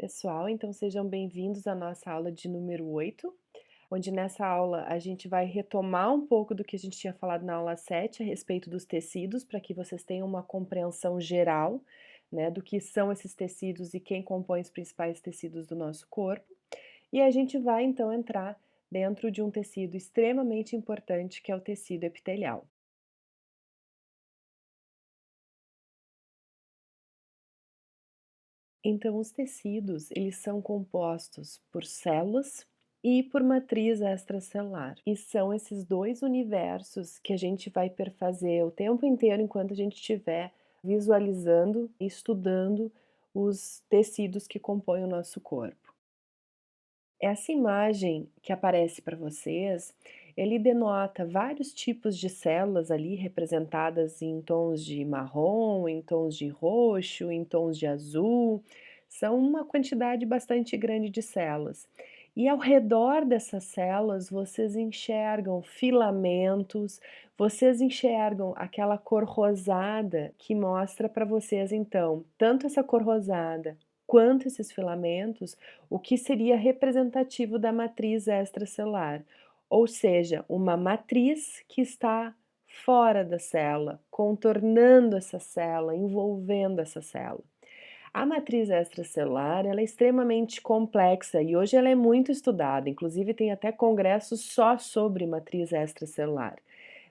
Pessoal, então sejam bem-vindos à nossa aula de número 8, onde nessa aula a gente vai retomar um pouco do que a gente tinha falado na aula 7 a respeito dos tecidos, para que vocês tenham uma compreensão geral, né, do que são esses tecidos e quem compõe os principais tecidos do nosso corpo. E a gente vai então entrar dentro de um tecido extremamente importante, que é o tecido epitelial. Então, os tecidos, eles são compostos por células e por matriz extracelular. E são esses dois universos que a gente vai perfazer o tempo inteiro enquanto a gente estiver visualizando e estudando os tecidos que compõem o nosso corpo. Essa imagem que aparece para vocês, ele denota vários tipos de células ali representadas em tons de marrom, em tons de roxo, em tons de azul. São uma quantidade bastante grande de células. E ao redor dessas células vocês enxergam filamentos, vocês enxergam aquela cor rosada que mostra para vocês então, tanto essa cor rosada quanto esses filamentos, o que seria representativo da matriz extracelular, ou seja, uma matriz que está fora da célula, contornando essa célula, envolvendo essa célula. A matriz extracelular, ela é extremamente complexa e hoje ela é muito estudada, inclusive tem até congressos só sobre matriz extracelular.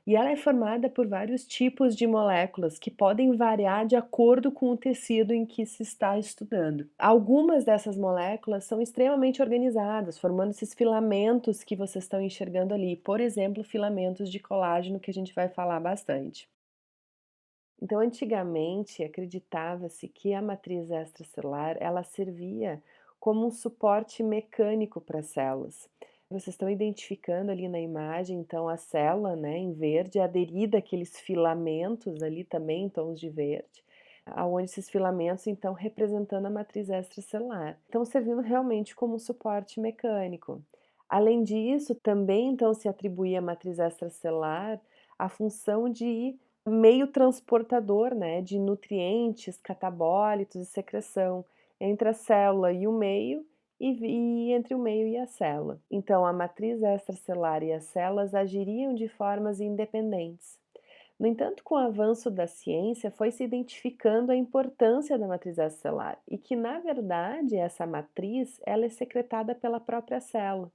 E ela é formada por vários tipos de moléculas que podem variar de acordo com o tecido em que se está estudando. Algumas dessas moléculas são extremamente organizadas, formando esses filamentos que vocês estão enxergando ali, por exemplo, filamentos de colágeno, que a gente vai falar bastante. Então, antigamente, acreditava-se que a matriz extracelular ela servia como um suporte mecânico para as células. Vocês estão identificando ali na imagem, então, a célula, né, em verde, aderida àqueles filamentos ali também em tons de verde, aonde esses filamentos, então, representando a matriz extracelular. Estão servindo realmente como um suporte mecânico. Além disso, também, então, se atribuía à matriz extracelular a função de meio transportador, né, de nutrientes, catabólitos e secreção entre a célula e o meio e entre o meio e a célula. Então, a matriz extracelular e as células agiriam de formas independentes. No entanto, com o avanço da ciência, foi se identificando a importância da matriz extracelular e que, na verdade, essa matriz ela é secretada pela própria célula.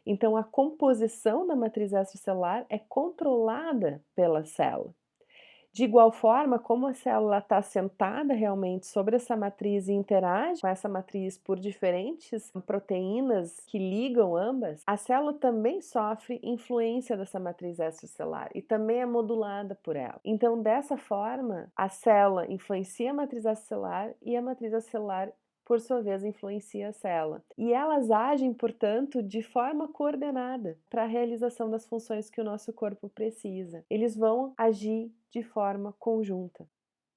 Então, a composição da matriz extracelular é controlada pela célula. De igual forma, como a célula está assentada realmente sobre essa matriz e interage com essa matriz por diferentes proteínas que ligam ambas, a célula também sofre influência dessa matriz extracelular e também é modulada por ela. Então, dessa forma, a célula influencia a matriz extracelular e a matriz extracelular por sua vez, influencia a célula. E elas agem, portanto, de forma coordenada para a realização das funções que o nosso corpo precisa. Eles vão agir de forma conjunta,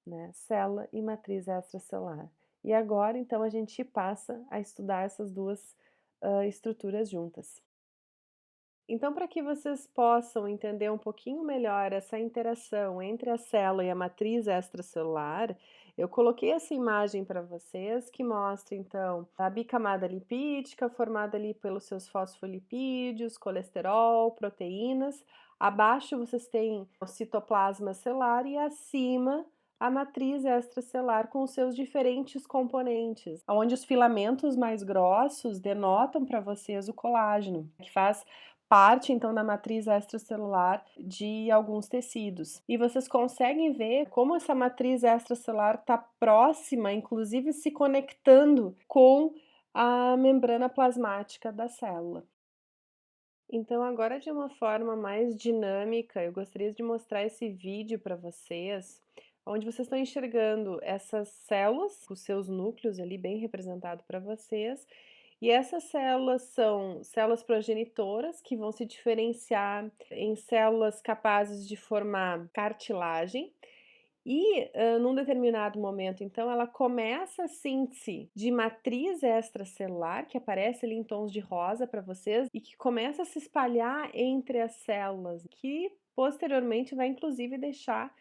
né? Célula e matriz extracelular. E agora, então, a gente passa a estudar essas duas estruturas juntas. Então, para que vocês possam entender um pouquinho melhor essa interação entre a célula e a matriz extracelular, eu coloquei essa imagem para vocês que mostra então a bicamada lipídica formada ali pelos seus fosfolipídios, colesterol, proteínas. Abaixo vocês têm o citoplasma celular e acima a matriz extracelular com os seus diferentes componentes, onde os filamentos mais grossos denotam para vocês o colágeno, que faz parte então da matriz extracelular de alguns tecidos. E vocês conseguem ver como essa matriz extracelular está próxima, inclusive se conectando com a membrana plasmática da célula. Então, agora de uma forma mais dinâmica, eu gostaria de mostrar esse vídeo para vocês, onde vocês estão enxergando essas células, os seus núcleos ali bem representado para vocês, e essas células são células progenitoras que vão se diferenciar em células capazes de formar cartilagem. E, num determinado momento, então, ela começa a síntese de matriz extracelular, que aparece ali em tons de rosa para vocês, e que começa a se espalhar entre as células, que posteriormente vai inclusive deixar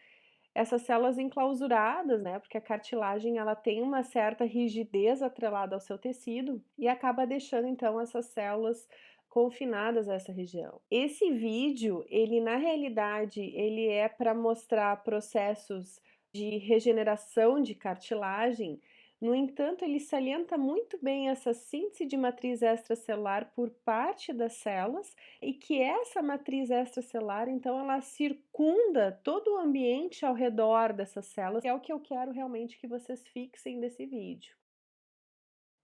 essas células enclausuradas, né, porque a cartilagem ela tem uma certa rigidez atrelada ao seu tecido e acaba deixando então essas células confinadas a essa região. Esse vídeo, ele na realidade, ele é para mostrar processos de regeneração de cartilagem. No entanto, ele salienta muito bem essa síntese de matriz extracelular por parte das células e que essa matriz extracelular, então, ela circunda todo o ambiente ao redor dessas células, que é o que eu quero realmente que vocês fixem desse vídeo.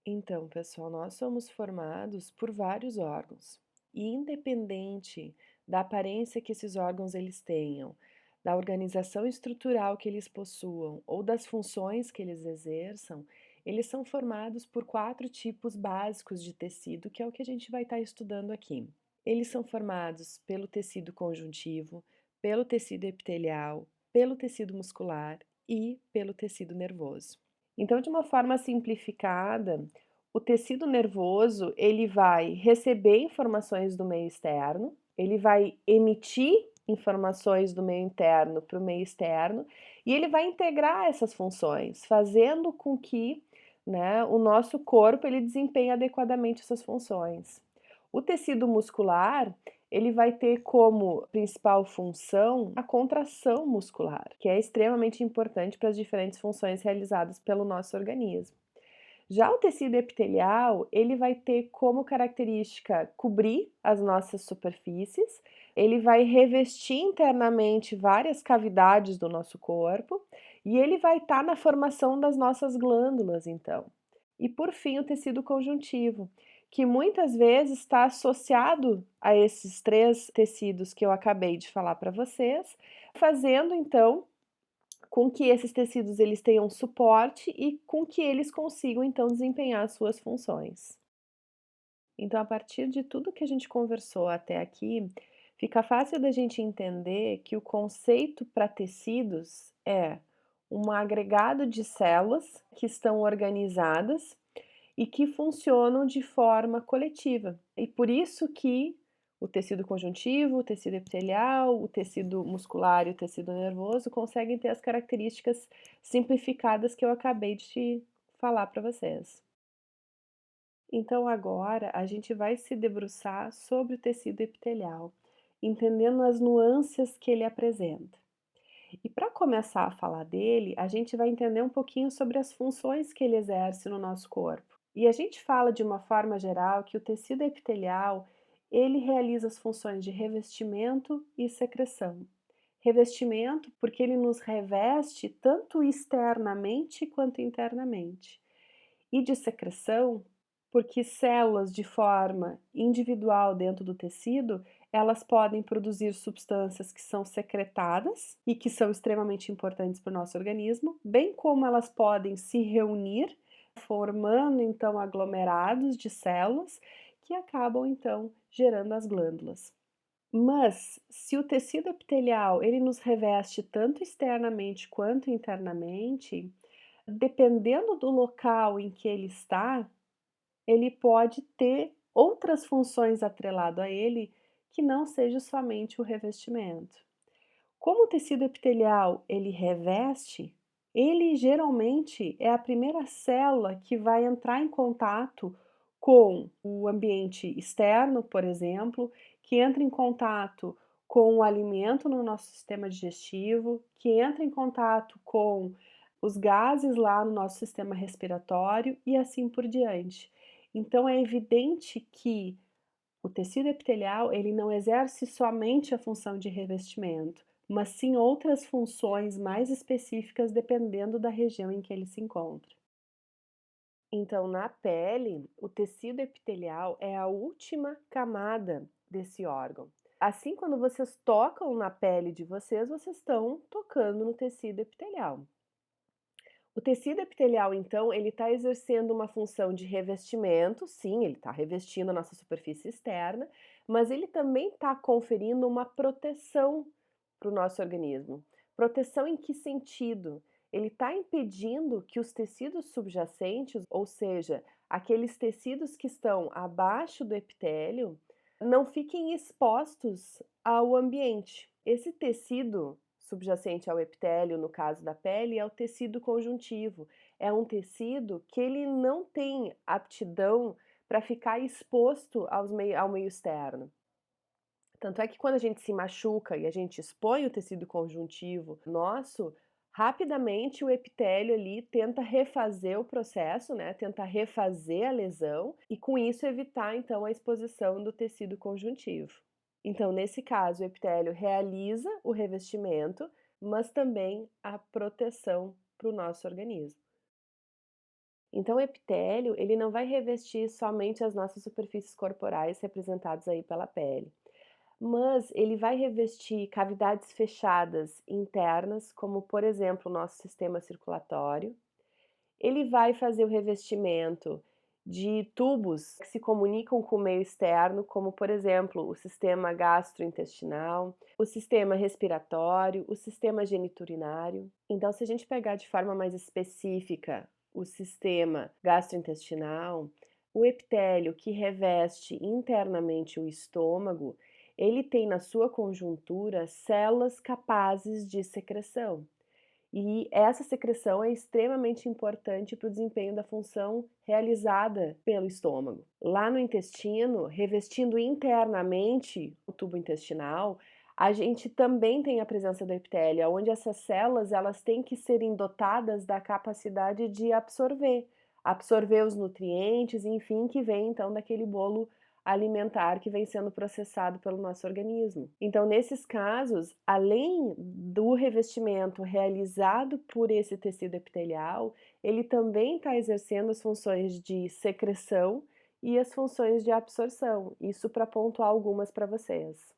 Então, pessoal, nós somos formados por vários órgãos e independente da aparência que esses órgãos eles tenham, da organização estrutural que eles possuam ou das funções que eles exerçam, eles são formados por 4 tipos básicos de tecido, que é o que a gente vai estar estudando aqui. Eles são formados pelo tecido conjuntivo, pelo tecido epitelial, pelo tecido muscular e pelo tecido nervoso. Então, de uma forma simplificada, o tecido nervoso, ele vai receber informações do meio externo, ele vai emitir informações do meio interno para o meio externo e ele vai integrar essas funções, fazendo com que, né, o nosso corpo ele desempenhe adequadamente essas funções. O tecido muscular, ele vai ter como principal função a contração muscular, que é extremamente importante para as diferentes funções realizadas pelo nosso organismo. Já o tecido epitelial, ele vai ter como característica cobrir as nossas superfícies, ele vai revestir internamente várias cavidades do nosso corpo e ele vai estar na formação das nossas glândulas, então. E por fim, o tecido conjuntivo, que muitas vezes está associado a esses 3 tecidos que eu acabei de falar para vocês, fazendo então com que esses tecidos eles tenham suporte e com que eles consigam então desempenhar as suas funções. Então, a partir de tudo que a gente conversou até aqui, fica fácil da gente entender que o conceito para tecidos é um agregado de células que estão organizadas e que funcionam de forma coletiva. E por isso que o tecido conjuntivo, o tecido epitelial, o tecido muscular e o tecido nervoso conseguem ter as características simplificadas que eu acabei de falar para vocês. Então agora a gente vai se debruçar sobre o tecido epitelial, entendendo as nuances que ele apresenta. E para começar a falar dele, a gente vai entender um pouquinho sobre as funções que ele exerce no nosso corpo. E a gente fala de uma forma geral que o tecido epitelial, ele realiza as funções de revestimento e secreção. Revestimento porque ele nos reveste tanto externamente quanto internamente. E de secreção porque células de forma individual dentro do tecido, elas podem produzir substâncias que são secretadas e que são extremamente importantes para o nosso organismo, bem como elas podem se reunir, formando então aglomerados de células que acabam então gerando as glândulas. Mas se o tecido epitelial ele nos reveste tanto externamente quanto internamente, dependendo do local em que ele está, ele pode ter outras funções atrelado a ele que não seja somente o revestimento. Como o tecido epitelial ele reveste, ele geralmente é a primeira célula que vai entrar em contato com o ambiente externo, por exemplo, que entra em contato com o alimento no nosso sistema digestivo, que entra em contato com os gases lá no nosso sistema respiratório e assim por diante. Então é evidente que o tecido epitelial ele não exerce somente a função de revestimento, mas sim outras funções mais específicas dependendo da região em que ele se encontra. Então, na pele, o tecido epitelial é a última camada desse órgão. Assim, quando vocês tocam na pele de vocês, vocês estão tocando no tecido epitelial. O tecido epitelial, então, ele está exercendo uma função de revestimento, sim, ele está revestindo a nossa superfície externa, mas ele também está conferindo uma proteção para o nosso organismo. Proteção em que sentido? Ele está impedindo que os tecidos subjacentes, ou seja, aqueles tecidos que estão abaixo do epitélio, não fiquem expostos ao ambiente. Esse tecido subjacente ao epitélio, no caso da pele, é o tecido conjuntivo. É um tecido que ele não tem aptidão para ficar exposto ao meio externo. Tanto é que quando a gente se machuca e a gente expõe o tecido conjuntivo nosso, rapidamente o epitélio ali tenta refazer o processo, né? Tenta refazer a lesão e com isso evitar então a exposição do tecido conjuntivo. Então, nesse caso, o epitélio realiza o revestimento, mas também a proteção para o nosso organismo. Então, o epitélio, ele não vai revestir somente as nossas superfícies corporais representadas aí pela pele, mas ele vai revestir cavidades fechadas internas, como por exemplo o nosso sistema circulatório. Ele vai fazer o revestimento de tubos que se comunicam com o meio externo, como por exemplo o sistema gastrointestinal, o sistema respiratório, o sistema geniturinário. Então, se a gente pegar de forma mais específica o sistema gastrointestinal, o epitélio que reveste internamente o estômago, ele tem na sua conjuntura células capazes de secreção. E essa secreção é extremamente importante para o desempenho da função realizada pelo estômago. Lá no intestino, revestindo internamente o tubo intestinal, a gente também tem a presença do epitélio, onde essas células elas têm que serem dotadas da capacidade de absorver os nutrientes, enfim, que vem então daquele bolo alimentar que vem sendo processado pelo nosso organismo. Então, nesses casos, além do revestimento realizado por esse tecido epitelial, ele também está exercendo as funções de secreção e as funções de absorção. Isso para pontuar algumas para vocês.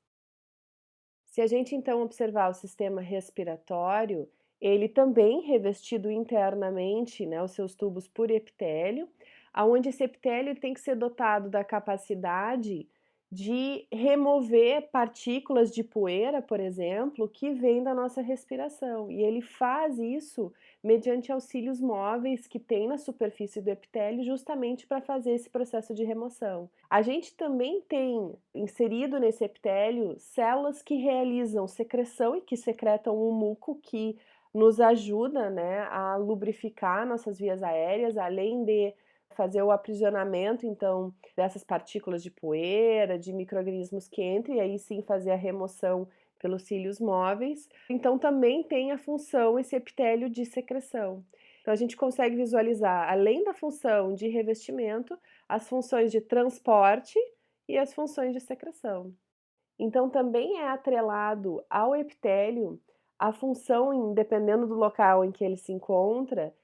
Se a gente então observar o sistema respiratório, ele também revestido internamente, né, os seus tubos por epitélio, aonde esse epitélio tem que ser dotado da capacidade de remover partículas de poeira, por exemplo, que vêm da nossa respiração. E ele faz isso mediante auxílios móveis que tem na superfície do epitélio, justamente para fazer esse processo de remoção. A gente também tem inserido nesse epitélio células que realizam secreção e que secretam um muco que nos ajuda, né, a lubrificar nossas vias aéreas, além de fazer o aprisionamento, então, dessas partículas de poeira, de micro-organismos que entram, e aí sim fazer a remoção pelos cílios móveis. Então, também tem a função, esse epitélio de secreção. Então, a gente consegue visualizar, além da função de revestimento, as funções de transporte e as funções de secreção. Então, também é atrelado ao epitélio a função, dependendo do local em que ele se encontra,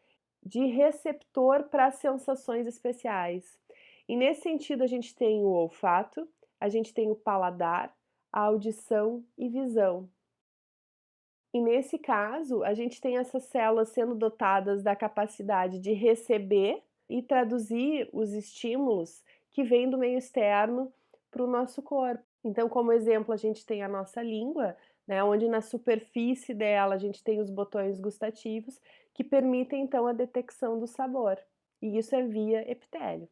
de receptor para sensações especiais. E nesse sentido, a gente tem o olfato, a gente tem o paladar, a audição e visão. E nesse caso, a gente tem essas células sendo dotadas da capacidade de receber e traduzir os estímulos que vêm do meio externo para o nosso corpo. Então, como exemplo, a gente tem a nossa língua, né, onde na superfície dela a gente tem os botões gustativos que permitem então a detecção do sabor. E isso é via epitélio.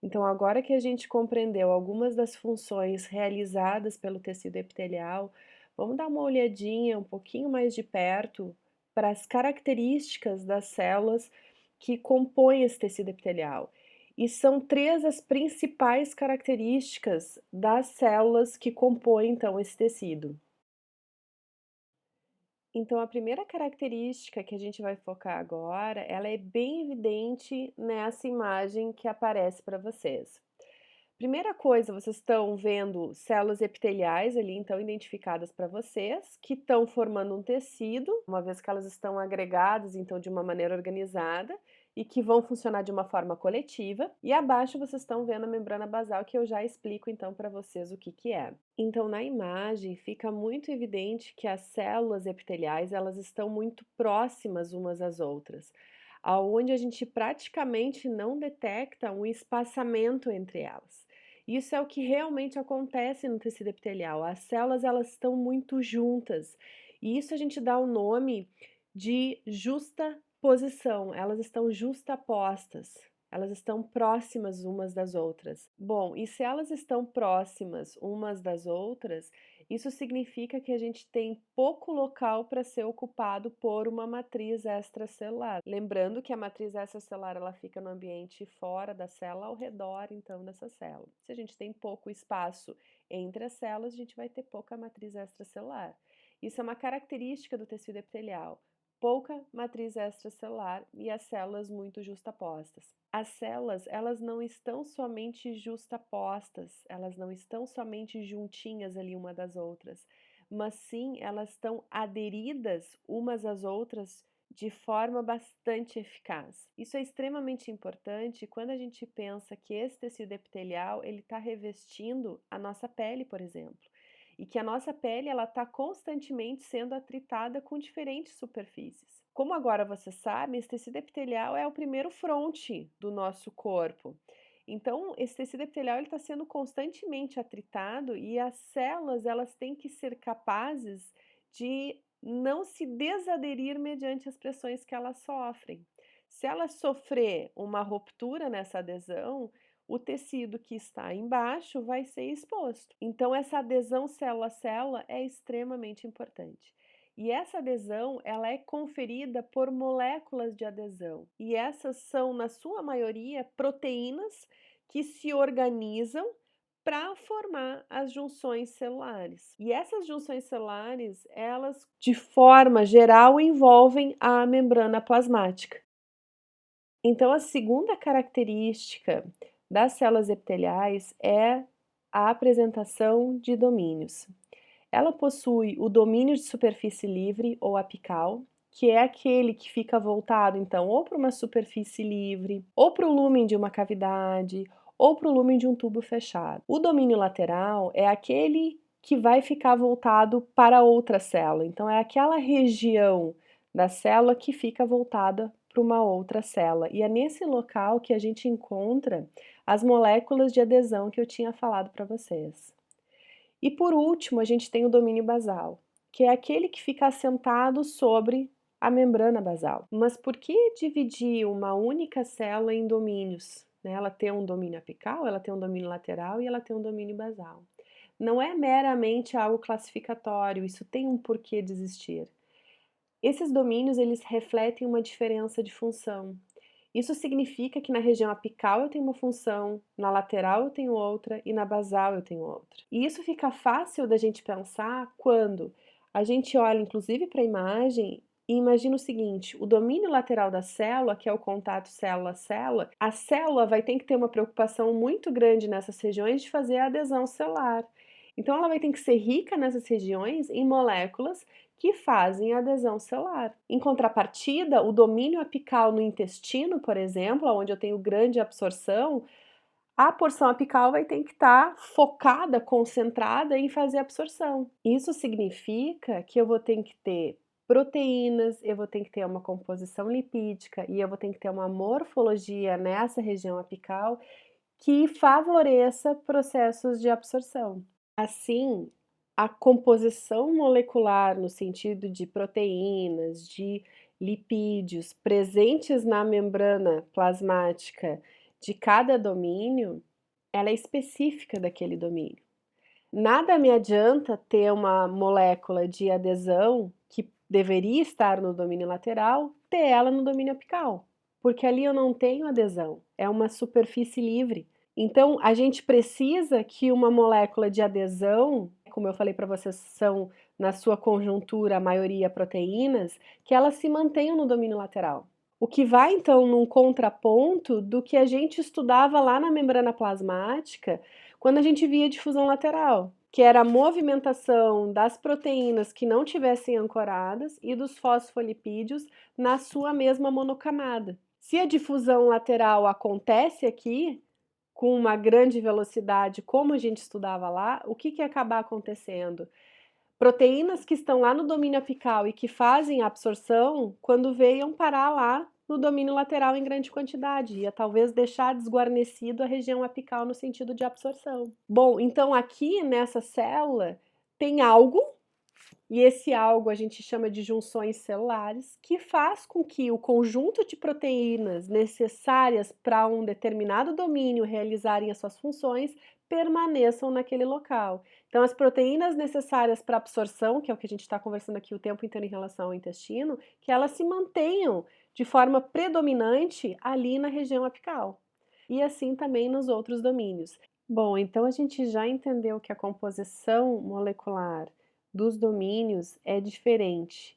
Então, agora que a gente compreendeu algumas das funções realizadas pelo tecido epitelial, vamos dar uma olhadinha um pouquinho mais de perto para as características das células que compõem esse tecido epitelial. E são três as principais características das células que compõem então esse tecido. Então, a primeira característica que a gente vai focar agora, ela é bem evidente nessa imagem que aparece para vocês. Primeira coisa, vocês estão vendo células epiteliais ali, então, identificadas para vocês, que estão formando um tecido, uma vez que elas estão agregadas, então, de uma maneira organizada, e que vão funcionar de uma forma coletiva. E abaixo vocês estão vendo a membrana basal, que eu já explico, então, para vocês o que que é. Então, na imagem, fica muito evidente que as células epiteliais, elas estão muito próximas umas às outras, aonde a gente praticamente não detecta um espaçamento entre elas. Isso é o que realmente acontece no tecido epitelial. As células elas estão muito juntas. E isso a gente dá o nome de justaposição. Elas estão justapostas. Elas estão próximas umas das outras. Bom, e se elas estão próximas umas das outras, Isso significa que a gente tem pouco local para ser ocupado por uma matriz extracelular. Lembrando que a matriz extracelular ela fica no ambiente fora da célula, ao redor então dessa célula. Se a gente tem pouco espaço entre as células, a gente vai ter pouca matriz extracelular. Isso é uma característica do tecido epitelial. Pouca matriz extracelular e as células muito justapostas. As células, elas não estão somente justapostas, elas não estão somente juntinhas ali uma das outras, mas sim elas estão aderidas umas às outras de forma bastante eficaz. Isso é extremamente importante quando a gente pensa que esse tecido epitelial ele está revestindo a nossa pele, por exemplo, e que a nossa pele ela está constantemente sendo atritada com diferentes superfícies. Como agora você sabe, esse tecido epitelial é o primeiro fronte do nosso corpo. Então, esse tecido epitelial está sendo constantemente atritado e as células elas têm que ser capazes de não se desaderir mediante as pressões que elas sofrem. Se ela sofrer uma ruptura nessa adesão, o tecido que está embaixo vai ser exposto. Então, essa adesão célula a célula é extremamente importante. E essa adesão, ela é conferida por moléculas de adesão. E essas são, na sua maioria, proteínas que se organizam para formar as junções celulares. E essas junções celulares, elas, de forma geral, envolvem a membrana plasmática. Então, a segunda característica das células epiteliais é a apresentação de domínios. Ela possui o domínio de superfície livre ou apical, que é aquele que fica voltado, então, ou para uma superfície livre, ou para o lúmen de uma cavidade, ou para o lúmen de um tubo fechado. O domínio lateral é aquele que vai ficar voltado para outra célula, então, é aquela região da célula que fica voltada para uma outra célula. E é nesse local que a gente encontra as moléculas de adesão que eu tinha falado para vocês. E por último, a gente tem o domínio basal, que é aquele que fica assentado sobre a membrana basal. Mas por que dividir uma única célula em domínios? Ela tem um domínio apical, ela tem um domínio lateral e ela tem um domínio basal. Não é meramente algo classificatório, isso tem um porquê de existir. Esses domínios, eles refletem uma diferença de função. Isso significa que na região apical eu tenho uma função, na lateral eu tenho outra e na basal eu tenho outra. E isso fica fácil da gente pensar quando a gente olha inclusive para a imagem e imagina o seguinte: o domínio lateral da célula, que é o contato célula-célula, a célula vai ter que ter uma preocupação muito grande nessas regiões de fazer a adesão celular. Então ela vai ter que ser rica nessas regiões em moléculas que fazem adesão celular. Em contrapartida, o domínio apical no intestino, por exemplo, onde eu tenho grande absorção, a porção apical vai ter que estar focada, concentrada em fazer absorção. Isso significa que eu vou ter que ter proteínas, eu vou ter que ter uma composição lipídica e eu vou ter que ter uma morfologia nessa região apical que favoreça processos de absorção. Assim, a composição molecular no sentido de proteínas, de lipídios presentes na membrana plasmática de cada domínio, ela é específica daquele domínio. Nada me adianta ter uma molécula de adesão que deveria estar no domínio lateral, ter ela no domínio apical, porque ali eu não tenho adesão, é uma superfície livre. Então, a gente precisa que uma molécula de adesão, como eu falei para vocês, são na sua conjuntura a maioria proteínas, que elas se mantenham no domínio lateral. O que vai então num contraponto do que a gente estudava lá na membrana plasmática, quando a gente via difusão lateral, que era a movimentação das proteínas que não tivessem ancoradas e dos fosfolipídios na sua mesma monocamada. Se a difusão lateral acontece aqui, com uma grande velocidade, como a gente estudava lá, o que ia acabar acontecendo? Proteínas que estão lá no domínio apical e que fazem a absorção, quando venham parar lá no domínio lateral em grande quantidade, ia talvez deixar desguarnecido a região apical no sentido de absorção. Bom, então aqui nessa célula tem algo E esse algo a gente chama de junções celulares, que faz com que o conjunto de proteínas necessárias para um determinado domínio realizarem as suas funções permaneçam naquele local. Então, as proteínas necessárias para absorção, que é o que a gente está conversando aqui o tempo inteiro em relação ao intestino, que elas se mantenham de forma predominante ali na região apical. E assim também nos outros domínios. Bom, então a gente já entendeu que a composição molecular dos domínios é diferente,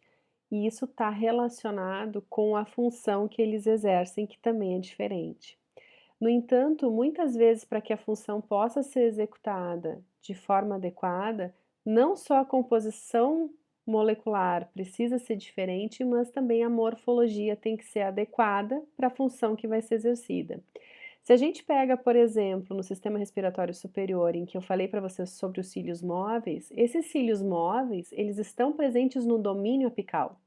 e isso está relacionado com a função que eles exercem, que também é diferente. No entanto, muitas vezes, para que a função possa ser executada de forma adequada, não só a composição molecular precisa ser diferente, mas também a morfologia tem que ser adequada para a função que vai ser exercida. Se a gente pega, por exemplo, no sistema respiratório superior, em que eu falei para vocês sobre os cílios móveis, esses cílios móveis, eles estão presentes no domínio apical,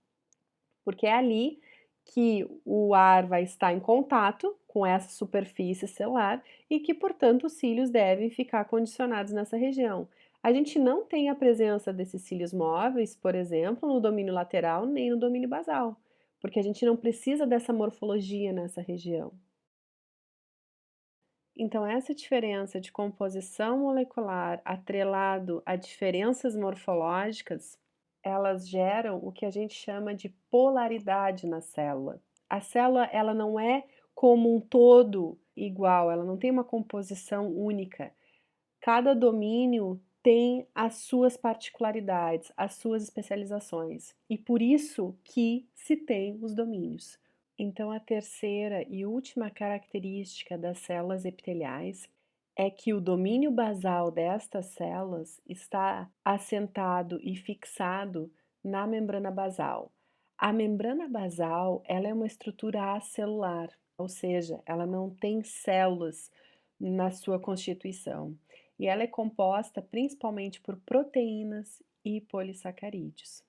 porque é ali que o ar vai estar em contato com essa superfície celular e que, portanto, os cílios devem ficar condicionados nessa região. A gente não tem a presença desses cílios móveis, por exemplo, no domínio lateral nem no domínio basal, porque a gente não precisa dessa morfologia nessa região. Então, essa diferença de composição molecular atrelado a diferenças morfológicas, elas geram o que a gente chama de polaridade na célula. A célula, ela não é como um todo igual, ela não tem uma composição única. Cada domínio tem as suas particularidades, as suas especializações, e por isso que se tem os domínios. Então, a terceira e última característica das células epiteliais é que o domínio basal destas células está assentado e fixado na membrana basal. A membrana basal, ela é uma estrutura acelular, ou seja, ela não tem células na sua constituição. E ela é composta principalmente por proteínas e polissacarídeos.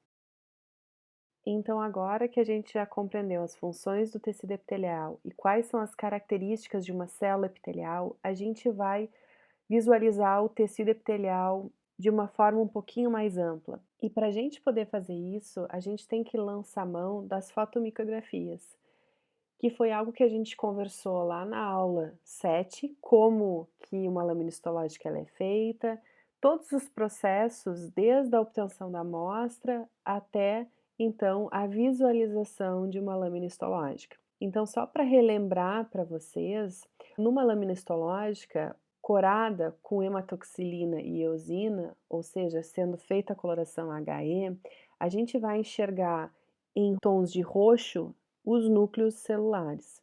Então, agora que a gente já compreendeu as funções do tecido epitelial e quais são as características de uma célula epitelial, a gente vai visualizar o tecido epitelial de uma forma um pouquinho mais ampla. E para a gente poder fazer isso, a gente tem que lançar mão das fotomicografias, que foi algo que a gente conversou lá na aula 7, como que uma lâmina histológica ela é feita, todos os processos, desde a obtenção da amostra até então a visualização de uma lâmina histológica. Então, só para relembrar para vocês, numa lâmina histológica corada com hematoxilina e eosina, ou seja, sendo feita a coloração HE, a gente vai enxergar em tons de roxo os núcleos celulares.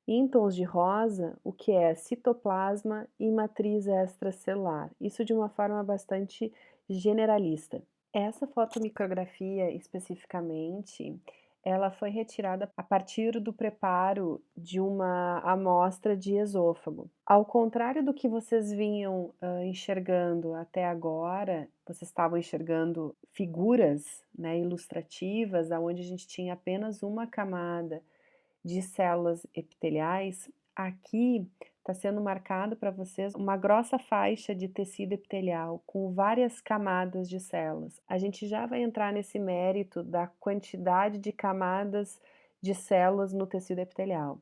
E em tons de rosa, o que é citoplasma e matriz extracelular. Isso de uma forma bastante generalista. Essa fotomicrografia especificamente, ela foi retirada a partir do preparo de uma amostra de esôfago. Ao contrário do que vocês vinham enxergando até agora, vocês estavam enxergando figuras, né, ilustrativas, onde a gente tinha apenas uma camada de células epiteliais. Aqui está sendo marcado para vocês uma grossa faixa de tecido epitelial com várias camadas de células. A gente já vai entrar nesse mérito da quantidade de camadas de células no tecido epitelial.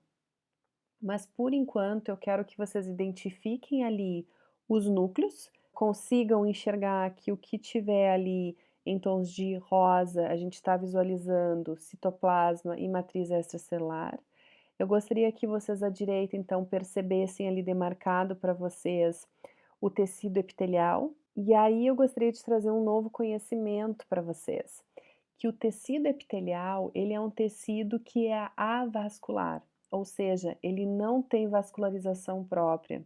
Mas por enquanto eu quero que vocês identifiquem ali os núcleos, consigam enxergar que o que tiver ali em tons de rosa, a gente está visualizando citoplasma e matriz extracelular. Eu gostaria que vocês à direita, então, percebessem ali demarcado para vocês o tecido epitelial. E aí eu gostaria de trazer um novo conhecimento para vocês, que o tecido epitelial, ele é um tecido que é avascular, ou seja, ele não tem vascularização própria.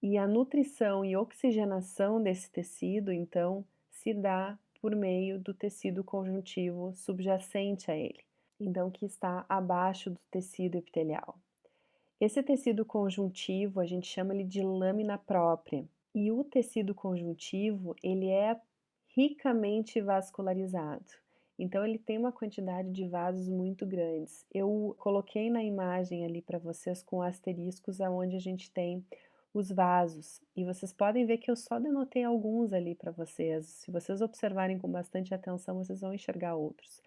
E a nutrição e oxigenação desse tecido, então, se dá por meio do tecido conjuntivo subjacente a ele, então que está abaixo do tecido epitelial. Esse tecido conjuntivo, a gente chama ele de lâmina própria, e o tecido conjuntivo, ele é ricamente vascularizado. Então ele tem uma quantidade de vasos muito grandes. Eu coloquei na imagem ali para vocês com asteriscos aonde a gente tem os vasos. E vocês podem ver que eu só denotei alguns ali para vocês. Se vocês observarem com bastante atenção, vocês vão enxergar outros.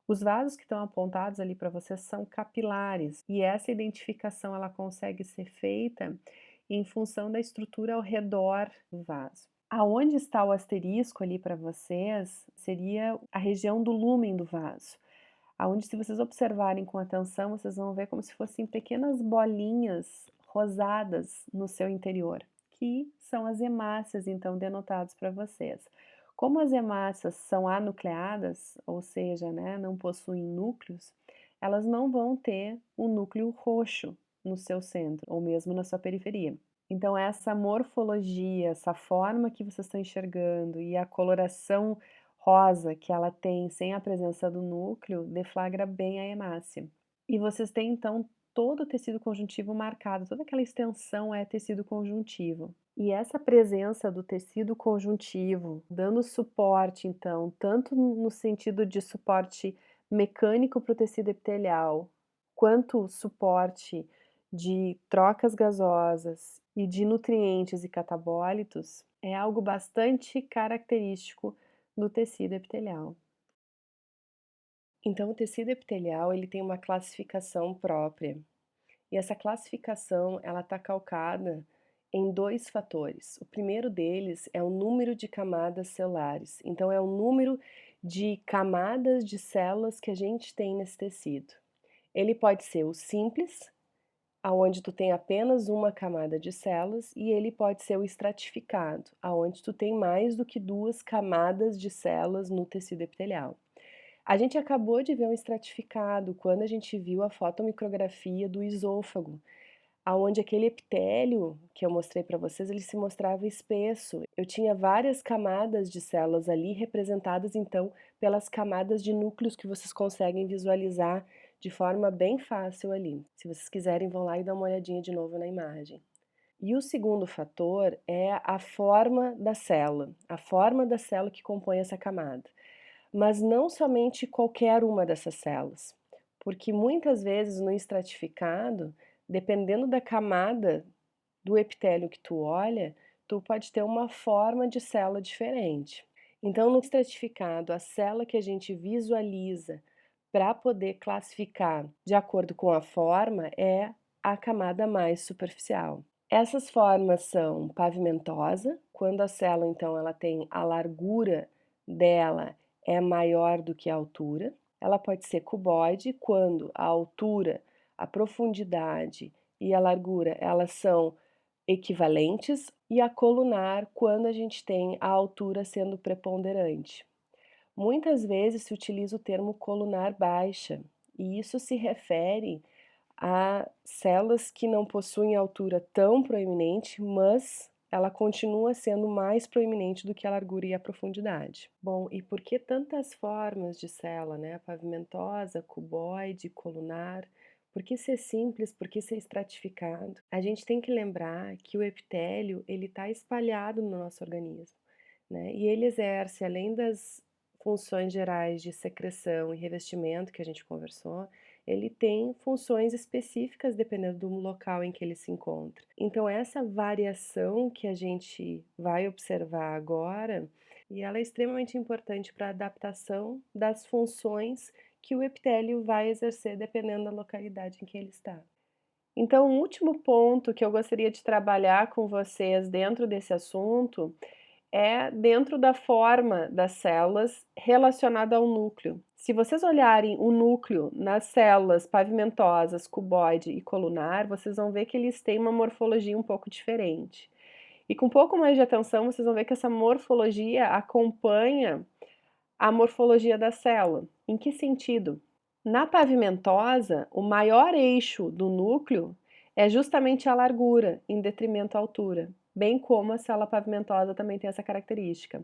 Os vasos que estão apontados ali para vocês são capilares, e essa identificação ela consegue ser feita em função da estrutura ao redor do vaso. Aonde está o asterisco ali para vocês seria a região do lúmen do vaso, aonde, se vocês observarem com atenção, vocês vão ver como se fossem pequenas bolinhas rosadas no seu interior, que são as hemácias, então, denotados para vocês. Como as hemácias são anucleadas, ou seja, né, não possuem núcleos, elas não vão ter um núcleo roxo no seu centro, ou mesmo na sua periferia. Então, essa morfologia, essa forma que vocês estão enxergando e a coloração rosa que ela tem sem a presença do núcleo deflagra bem a hemácia. E vocês têm, então, todo o tecido conjuntivo marcado, toda aquela extensão é tecido conjuntivo. E essa presença do tecido conjuntivo, dando suporte, então, tanto no sentido de suporte mecânico para o tecido epitelial, quanto suporte de trocas gasosas e de nutrientes e catabólitos, é algo bastante característico do tecido epitelial. Então, o tecido epitelial ele tem uma classificação própria. E essa classificação ela está calcada em dois fatores. O primeiro deles é o número de camadas celulares. Então, é o número de camadas de células que a gente tem nesse tecido. Ele pode ser o simples, aonde tu tem apenas uma camada de células, e ele pode ser o estratificado, aonde tu tem mais do que duas camadas de células no tecido epitelial. A gente acabou de ver um estratificado quando a gente viu a fotomicrografia do esôfago, aonde aquele epitélio que eu mostrei para vocês, ele se mostrava espesso. Eu tinha várias camadas de células ali representadas então pelas camadas de núcleos que vocês conseguem visualizar de forma bem fácil ali. Se vocês quiserem, vão lá e dão uma olhadinha de novo na imagem. E o segundo fator é a forma da célula que compõe essa camada. Mas não somente qualquer uma dessas células, porque muitas vezes no estratificado, dependendo da camada do epitélio que tu olha, tu pode ter uma forma de célula diferente. Então, no estratificado, a célula que a gente visualiza para poder classificar de acordo com a forma é a camada mais superficial. Essas formas são pavimentosa, quando a célula então ela tem a largura dela é maior do que a altura. Ela pode ser cuboide, quando a altura, a profundidade e a largura elas são equivalentes, e a colunar, quando a gente tem a altura sendo preponderante. Muitas vezes se utiliza o termo colunar baixa, e isso se refere a células que não possuem altura tão proeminente, mas ela continua sendo mais proeminente do que a largura e a profundidade. Bom, e por que tantas formas de célula, né? Pavimentosa, cuboide, colunar? Por que ser simples? Por que ser estratificado? A gente tem que lembrar que o epitélio ele está espalhado no nosso organismo, né? E ele exerce, além das funções gerais de secreção e revestimento que a gente conversou, ele tem funções específicas dependendo do local em que ele se encontra. Então, essa variação que a gente vai observar agora, e ela é extremamente importante para a adaptação das funções que o epitélio vai exercer dependendo da localidade em que ele está. Então, o último ponto que eu gostaria de trabalhar com vocês dentro desse assunto é dentro da forma das células relacionada ao núcleo. Se vocês olharem o núcleo nas células pavimentosas, cuboide e colunar, vocês vão ver que eles têm uma morfologia um pouco diferente. E com um pouco mais de atenção, vocês vão ver que essa morfologia acompanha a morfologia da célula. Em que sentido? Na pavimentosa, o maior eixo do núcleo é justamente a largura, em detrimento à altura, bem como a célula pavimentosa também tem essa característica.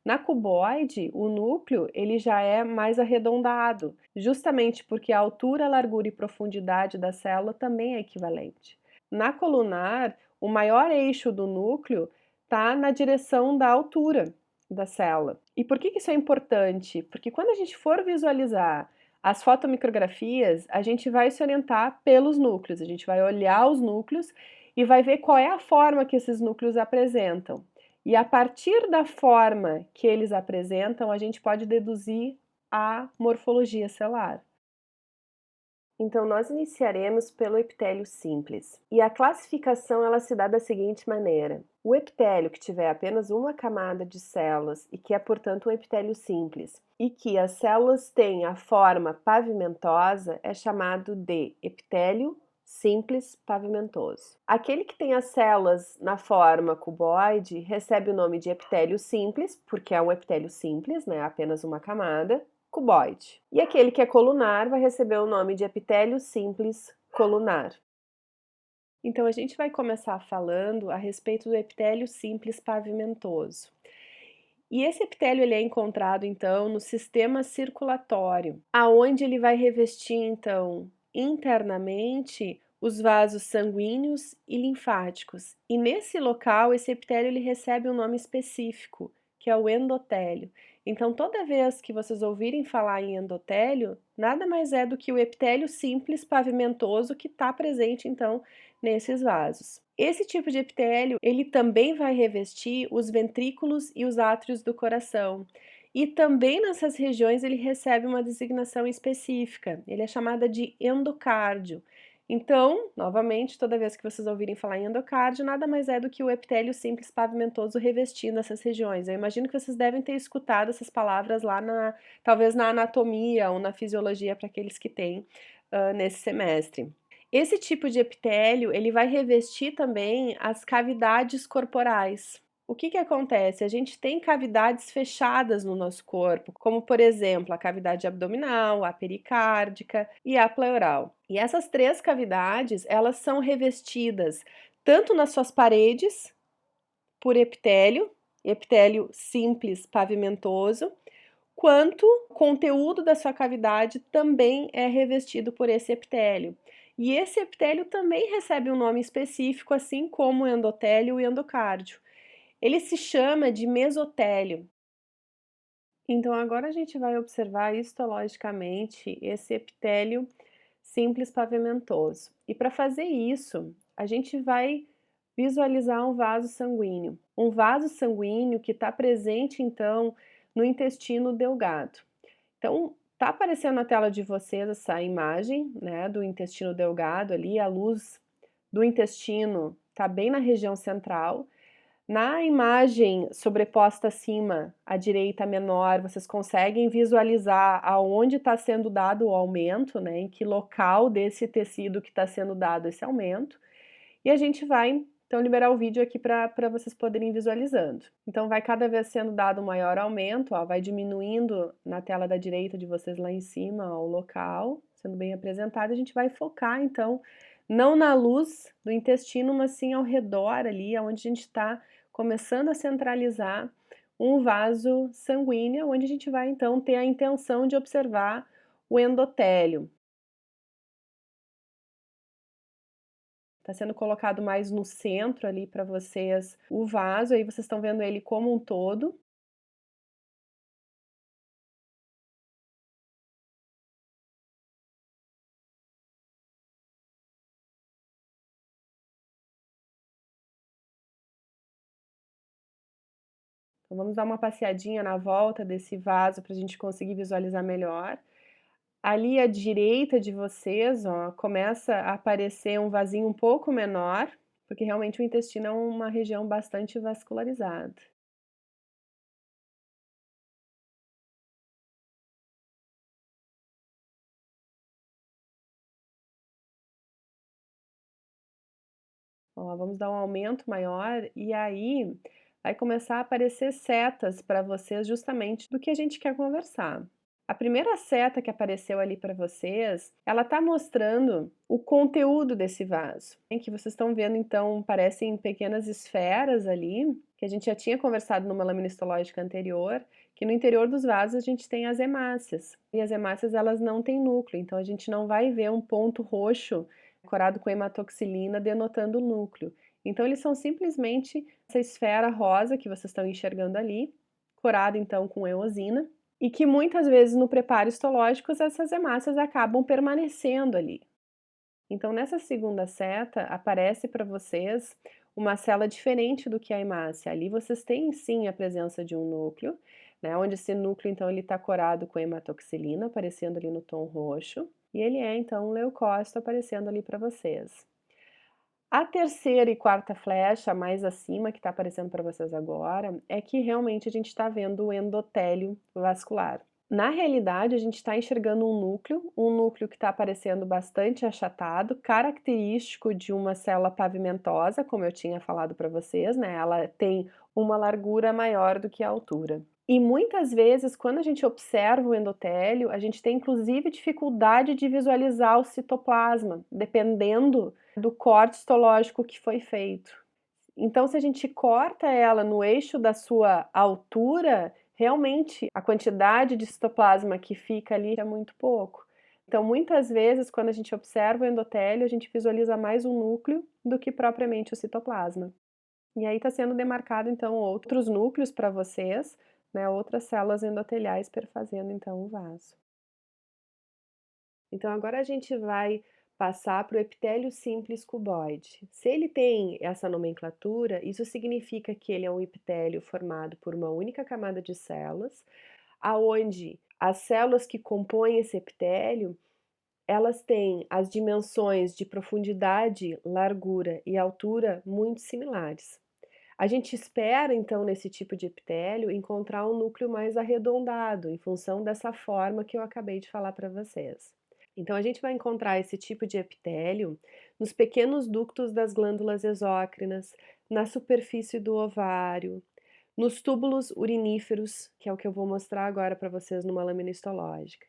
Na cuboide, o núcleo ele já é mais arredondado, justamente porque a altura, largura e profundidade da célula também é equivalente. Na colunar, o maior eixo do núcleo está na direção da altura da célula. E por que isso é importante? Porque quando a gente for visualizar as fotomicrografias, a gente vai se orientar pelos núcleos, a gente vai olhar os núcleos e vai ver qual é a forma que esses núcleos apresentam. E a partir da forma que eles apresentam, a gente pode deduzir a morfologia celular. Então, nós iniciaremos pelo epitélio simples. E a classificação ela se dá da seguinte maneira: o epitélio que tiver apenas uma camada de células e que é, portanto, um epitélio simples, e que as células têm a forma pavimentosa, é chamado de epitélio simples pavimentoso. Aquele que tem as células na forma cuboide recebe o nome de epitélio simples, porque é um epitélio simples, né, apenas uma camada, cuboide. E aquele que é colunar vai receber o nome de epitélio simples colunar. Então, a gente vai começar falando a respeito do epitélio simples pavimentoso. E esse epitélio ele é encontrado, então, no sistema circulatório, aonde ele vai revestir, então, internamente os vasos sanguíneos e linfáticos. E nesse local, esse epitélio ele recebe um nome específico, que é o endotélio. Então, toda vez que vocês ouvirem falar em endotélio, nada mais é do que o epitélio simples pavimentoso que está presente, então, nesses vasos. Esse tipo de epitélio, ele também vai revestir os ventrículos e os átrios do coração. E também nessas regiões ele recebe uma designação específica, ele é chamada de endocárdio. Então, novamente, toda vez que vocês ouvirem falar em endocárdio, nada mais é do que o epitélio simples pavimentoso revestindo essas regiões. Eu imagino que vocês devem ter escutado essas palavras lá talvez na anatomia ou na fisiologia para aqueles que têm nesse semestre. Esse tipo de epitélio, ele vai revestir também as cavidades corporais. O que que acontece? A gente tem cavidades fechadas no nosso corpo, como por exemplo, a cavidade abdominal, a pericárdica e a pleural. E essas três cavidades, elas são revestidas tanto nas suas paredes por epitélio, epitélio simples pavimentoso, quanto o conteúdo da sua cavidade também é revestido por esse epitélio. E esse epitélio também recebe um nome específico, assim como o endotélio e o endocárdio. Ele se chama de mesotélio. Então, agora a gente vai observar histologicamente esse epitélio simples pavimentoso. E para fazer isso, a gente vai visualizar um vaso sanguíneo. Um vaso sanguíneo que está presente, então, no intestino delgado. Então, tá aparecendo na tela de vocês essa imagem, né, do intestino delgado ali, a luz do intestino tá bem na região central. Na imagem sobreposta acima, à direita menor, vocês conseguem visualizar aonde está sendo dado o aumento, né, em que local desse tecido que está sendo dado esse aumento. E a gente vai, então, liberar o vídeo aqui para vocês poderem ir visualizando. Então, vai cada vez sendo dado um maior aumento, ó, vai diminuindo na tela da direita de vocês lá em cima, ó, o local, sendo bem apresentado. A gente vai focar, então, não na luz do intestino, mas sim ao redor ali, onde a gente está começando a centralizar um vaso sanguíneo, onde a gente vai, então, ter a intenção de observar o endotélio. Está sendo colocado mais no centro ali para vocês o vaso, aí vocês estão vendo ele como um todo. Então vamos dar uma passeadinha na volta desse vaso para a gente conseguir visualizar melhor. Ali à direita de vocês, ó, começa a aparecer um vasinho um pouco menor, porque realmente o intestino é uma região bastante vascularizada. Ó, vamos dar um aumento maior e aí vai começar a aparecer setas para vocês justamente do que a gente quer conversar. A primeira seta que apareceu ali para vocês, ela está mostrando o conteúdo desse vaso, em que vocês estão vendo então parecem pequenas esferas ali, que a gente já tinha conversado numa lâmina histológica anterior, que no interior dos vasos a gente tem as hemácias. E as hemácias elas não têm núcleo, então a gente não vai ver um ponto roxo corado com hematoxilina denotando o núcleo. Então eles são simplesmente essa esfera rosa que vocês estão enxergando ali, corada então com eosina, e que muitas vezes no preparo histológico essas hemácias acabam permanecendo ali. Então, nessa segunda seta, aparece para vocês uma célula diferente do que a hemácia. Ali vocês têm sim a presença de um núcleo, né, onde esse núcleo, então, ele está corado com hematoxilina, aparecendo ali no tom roxo, e ele é, então, um leucócito aparecendo ali para vocês. A terceira e quarta flecha, mais acima, que está aparecendo para vocês agora, é que realmente a gente está vendo o endotélio vascular. Na realidade, a gente está enxergando um núcleo que está aparecendo bastante achatado, característico de uma célula pavimentosa, como eu tinha falado para vocês, né? Ela tem uma largura maior do que a altura. E muitas vezes, quando a gente observa o endotélio, a gente tem inclusive dificuldade de visualizar o citoplasma, dependendo do corte histológico que foi feito. Então, se a gente corta ela no eixo da sua altura, realmente a quantidade de citoplasma que fica ali é muito pouco. Então, muitas vezes, quando a gente observa o endotélio, a gente visualiza mais o núcleo do que propriamente o citoplasma. E aí está sendo demarcado, então, outros núcleos para vocês, né, outras células endoteliais perfazendo, então, o vaso. Então, agora a gente vai passar para o epitélio simples cuboide. Se ele tem essa nomenclatura, isso significa que ele é um epitélio formado por uma única camada de células, aonde as células que compõem esse epitélio, elas têm as dimensões de profundidade, largura e altura muito similares. A gente espera, então, nesse tipo de epitélio, encontrar um núcleo mais arredondado, em função dessa forma que eu acabei de falar para vocês. Então, a gente vai encontrar esse tipo de epitélio nos pequenos ductos das glândulas exócrinas, na superfície do ovário, nos túbulos uriníferos, que é o que eu vou mostrar agora para vocês numa lâmina histológica.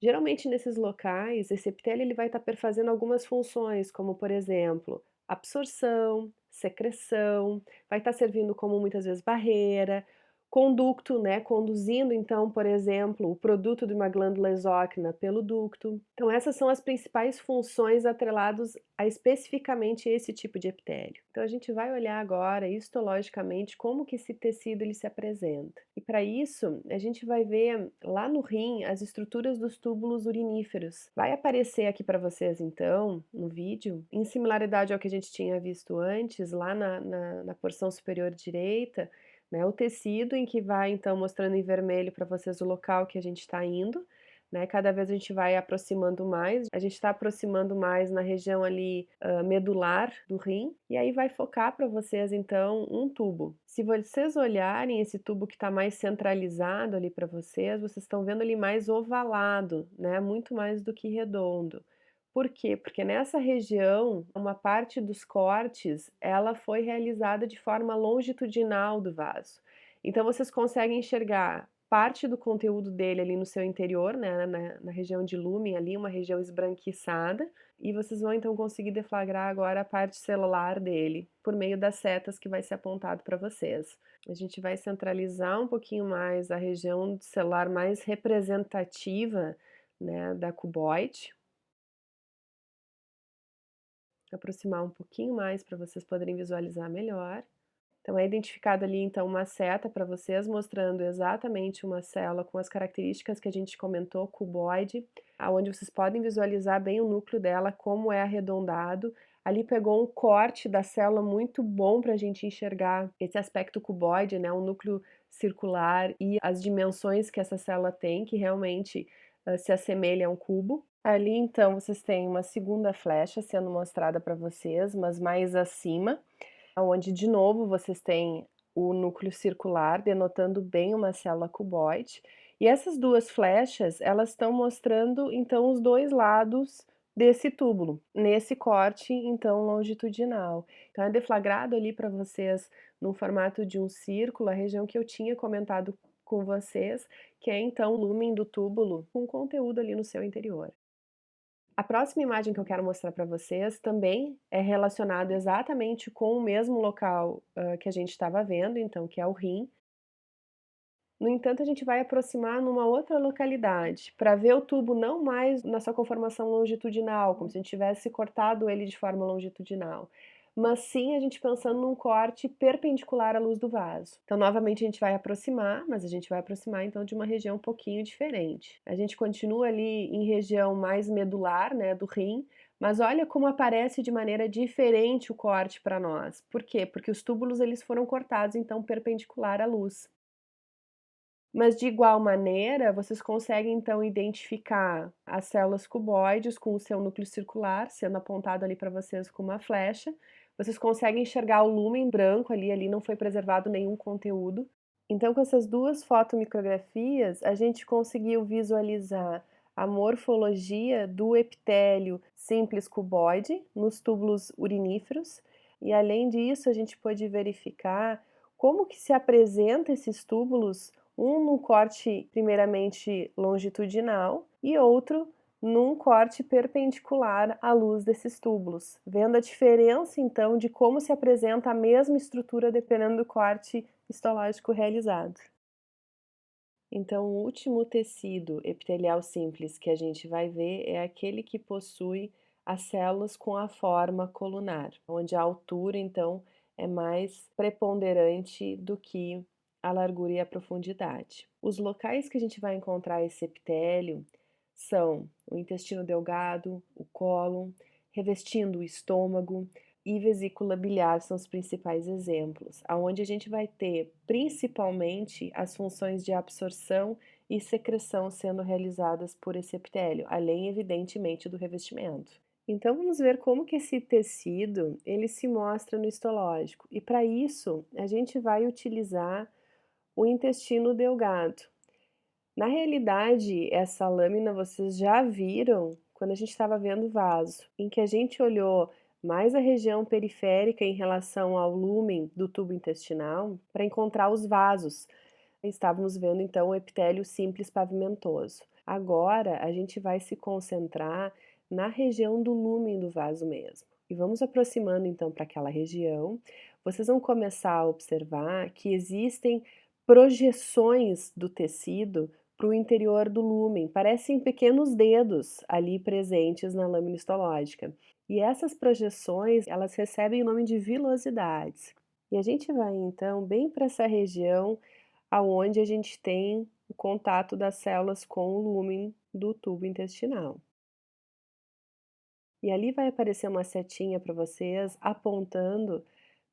Geralmente, nesses locais, esse epitélio ele vai estar perfazendo algumas funções, como, por exemplo, absorção, secreção, vai estar servindo como muitas vezes barreira, conducto, né, conduzindo então, por exemplo, o produto de uma glândula exócrina pelo ducto. Então essas são as principais funções atreladas a especificamente esse tipo de epitélio. Então a gente vai olhar agora histologicamente como que esse tecido ele se apresenta. E para isso, a gente vai ver lá no rim as estruturas dos túbulos uriníferos. Vai aparecer aqui para vocês então, no vídeo, em similaridade ao que a gente tinha visto antes, lá na porção superior direita, né, o tecido em que vai então mostrando em vermelho para vocês o local que a gente está indo, né, cada vez a gente vai aproximando mais, a gente está aproximando mais na região ali medular do rim, e aí vai focar para vocês então um tubo. Se vocês olharem esse tubo que está mais centralizado ali para vocês estão vendo ele mais ovalado, né, muito mais do que redondo. Por quê? Porque nessa região, uma parte dos cortes, ela foi realizada de forma longitudinal do vaso. Então vocês conseguem enxergar parte do conteúdo dele ali no seu interior, né, na região de lúmen ali, uma região esbranquiçada, e vocês vão então conseguir deflagrar agora a parte celular dele, por meio das setas que vai ser apontado para vocês. A gente vai centralizar um pouquinho mais a região celular mais representativa, né, da cuboide, aproximar um pouquinho mais para vocês poderem visualizar melhor. Então é identificado ali então uma seta para vocês mostrando exatamente uma célula com as características que a gente comentou, cuboide, aonde vocês podem visualizar bem o núcleo dela, como é arredondado. Ali pegou um corte da célula muito bom para a gente enxergar esse aspecto cuboide, né, um núcleo circular e as dimensões que essa célula tem, que realmente se assemelha a um cubo. Ali então vocês têm uma segunda flecha sendo mostrada para vocês, mas mais acima, onde de novo vocês têm o núcleo circular, denotando bem uma célula cuboide. E essas duas flechas, elas estão mostrando então os dois lados desse túbulo, nesse corte então longitudinal. Então é deflagrado ali para vocês no formato de um círculo, a região que eu tinha comentado com vocês, que é então o lúmen do túbulo com conteúdo ali no seu interior. A próxima imagem que eu quero mostrar para vocês também é relacionado exatamente com o mesmo local que a gente estava vendo, então, que é o rim. No entanto, a gente vai aproximar numa outra localidade, para ver o tubo não mais na sua conformação longitudinal, como se a gente tivesse cortado ele de forma longitudinal, mas sim a gente pensando num corte perpendicular à luz do vaso. Então, novamente, a gente vai aproximar, mas a gente vai aproximar então de uma região um pouquinho diferente. A gente continua ali em região mais medular, né, do rim, Mas olha como aparece de maneira diferente o corte para nós. Por quê? Porque os túbulos eles foram cortados então perpendicular à luz. Mas de igual maneira, vocês conseguem então identificar as células cuboides com o seu núcleo circular, sendo apontado ali para vocês com uma flecha. Vocês conseguem enxergar o lúmen branco ali não foi preservado nenhum conteúdo. Então, com essas duas fotomicrografias, a gente conseguiu visualizar a morfologia do epitélio simples cuboide nos túbulos uriníferos, e além disso, a gente pôde verificar como que se apresenta esses túbulos, um num corte primeiramente longitudinal e outro num corte perpendicular à luz desses túbulos, vendo a diferença então de como se apresenta a mesma estrutura dependendo do corte histológico realizado. Então, o último tecido epitelial simples que a gente vai ver é aquele que possui as células com a forma colunar, onde a altura, então, é mais preponderante do que a largura e a profundidade. Os locais que a gente vai encontrar esse epitélio são o intestino delgado, o cólon, revestindo o estômago, e vesícula biliar são os principais exemplos, aonde a gente vai ter principalmente as funções de absorção e secreção sendo realizadas por esse epitélio, além evidentemente do revestimento. Então vamos ver como que esse tecido ele se mostra no histológico. E para isso, a gente vai utilizar o intestino delgado. Na realidade, essa lâmina vocês já viram quando a gente estava vendo o vaso, em que a gente olhou mais a região periférica em relação ao lúmen do tubo intestinal para encontrar os vasos. Estávamos vendo então o epitélio simples pavimentoso. Agora a gente vai se concentrar na região do lúmen do vaso mesmo. E vamos aproximando então para aquela região. Vocês vão começar a observar que existem projeções do tecido para o interior do lúmen, parecem pequenos dedos ali presentes na lâmina histológica. E essas projeções, elas recebem o nome de vilosidades. E a gente vai então bem para essa região aonde a gente tem o contato das células com o lúmen do tubo intestinal. E ali vai aparecer uma setinha para vocês apontando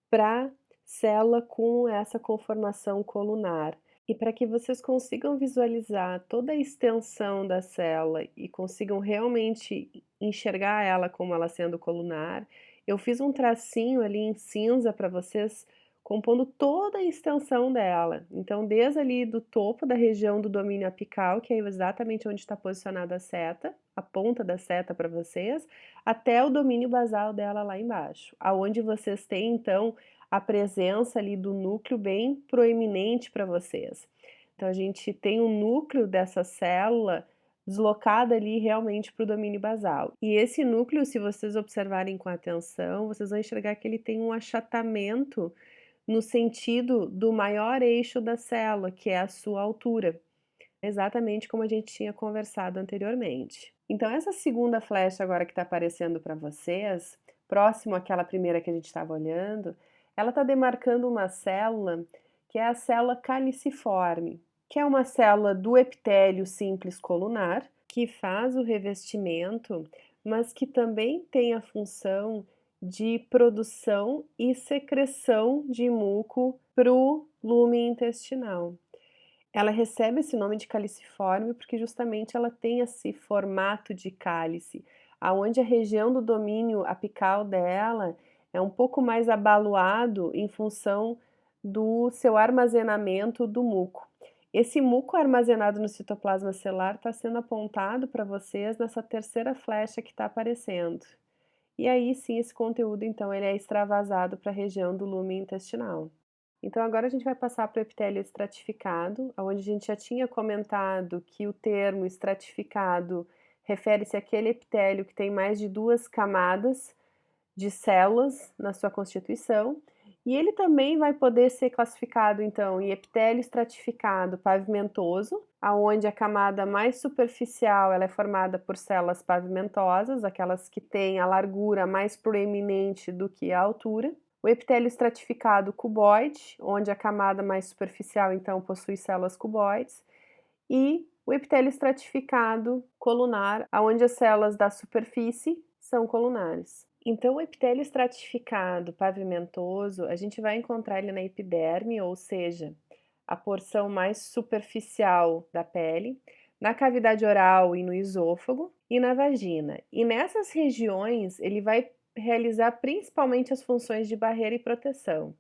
para célula com essa conformação colunar. E para que vocês consigam visualizar toda a extensão da célula e consigam realmente enxergar ela como ela sendo colunar, eu fiz um tracinho ali em cinza para vocês, compondo toda a extensão dela. Então, desde ali do topo da região do domínio apical, que é exatamente onde está posicionada a seta, a ponta da seta para vocês, até o domínio basal dela lá embaixo, aonde vocês têm então a presença ali do núcleo bem proeminente para vocês. Então, a gente tem um núcleo dessa célula deslocada ali realmente para o domínio basal. E esse núcleo, se vocês observarem com atenção, vocês vão enxergar que ele tem um achatamento no sentido do maior eixo da célula, que é a sua altura, exatamente como a gente tinha conversado anteriormente. Então, essa segunda flecha agora que está aparecendo para vocês, próximo àquela primeira que a gente estava olhando, ela está demarcando uma célula que é a célula caliciforme, que é uma célula do epitélio simples colunar, que faz o revestimento, mas que também tem a função de produção e secreção de muco para o lúmen intestinal. Ela recebe esse nome de caliciforme porque justamente ela tem esse formato de cálice, aonde a região do domínio apical dela é um pouco mais abaloado em função do seu armazenamento do muco. Esse muco armazenado no citoplasma celular está sendo apontado para vocês nessa terceira flecha que está aparecendo. E aí sim, esse conteúdo então ele é extravasado para a região do lúmen intestinal. Então agora a gente vai passar para o epitélio estratificado, onde a gente já tinha comentado que o termo estratificado refere-se àquele epitélio que tem mais de 2 camadas de células na sua constituição, e ele também vai poder ser classificado então em epitélio estratificado pavimentoso, aonde a camada mais superficial ela é formada por células pavimentosas, aquelas que têm a largura mais proeminente do que a altura. O epitélio estratificado cuboide, onde a camada mais superficial então possui células cuboides, e o epitélio estratificado colunar, onde as células da superfície são colunares. Então, o epitélio estratificado pavimentoso, a gente vai encontrar ele na epiderme, ou seja, a porção mais superficial da pele, na cavidade oral e no esôfago e na vagina. E nessas regiões, ele vai realizar principalmente as funções de barreira e proteção.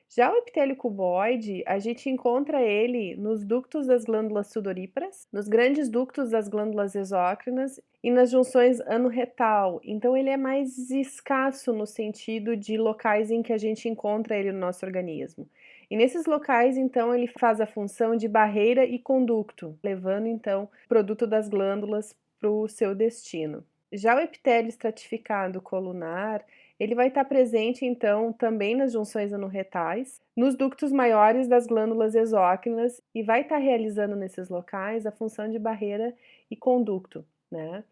Já o epitélio cuboide, a gente encontra ele nos ductos das glândulas sudoríparas, nos grandes ductos das glândulas exócrinas e nas junções ano-retal. Então ele é mais escasso no sentido de locais em que a gente encontra ele no nosso organismo. E nesses locais, então, ele faz a função de barreira e conducto, levando então o produto das glândulas para o seu destino. Já o epitélio estratificado colunar, ele vai estar presente, então, também nas junções anorretais, nos ductos maiores das glândulas exócrinas e vai estar realizando nesses locais a função de barreira e conducto, né?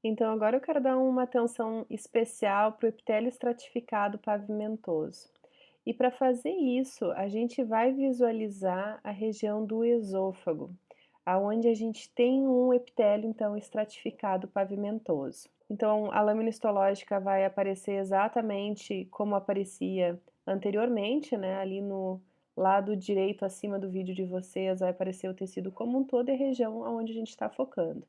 Então, agora eu quero dar uma atenção especial para o epitélio estratificado pavimentoso. E para fazer isso, a gente vai visualizar a região do esôfago, aonde a gente tem um epitélio, então, estratificado pavimentoso. Então, a lâmina histológica vai aparecer exatamente como aparecia anteriormente, né? Ali no lado direito acima do vídeo de vocês vai aparecer o tecido como um todo e a região onde a gente está focando.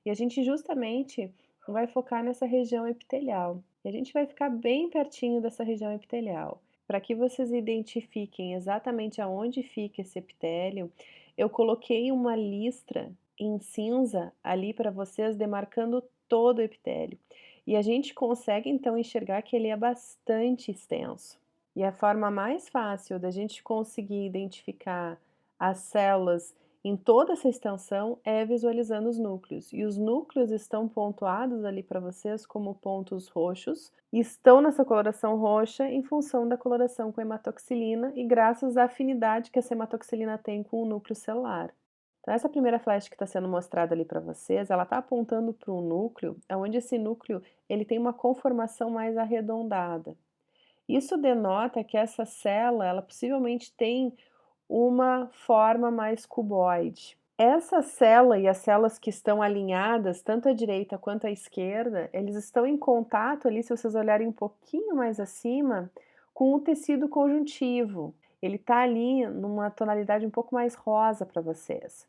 E a gente justamente vai focar nessa região epitelial. E a gente vai ficar bem pertinho dessa região epitelial. Para que vocês identifiquem exatamente aonde fica esse epitélio, eu coloquei uma listra em cinza ali para vocês, demarcando todo o epitélio. E a gente consegue então enxergar que ele é bastante extenso. E a forma mais fácil da gente conseguir identificar as células em toda essa extensão é visualizando os núcleos. E os núcleos estão pontuados ali para vocês como pontos roxos, e estão nessa coloração roxa em função da coloração com hematoxilina e graças à afinidade que essa hematoxilina tem com o núcleo celular. Então, essa primeira flecha que está sendo mostrada ali para vocês, ela está apontando para um núcleo, onde esse núcleo ele tem uma conformação mais arredondada. Isso denota que essa célula, ela possivelmente tem uma forma mais cuboide. Essa célula e as células que estão alinhadas, tanto à direita quanto à esquerda, eles estão em contato ali, se vocês olharem um pouquinho mais acima, com o tecido conjuntivo. Ele está ali numa tonalidade um pouco mais rosa para vocês.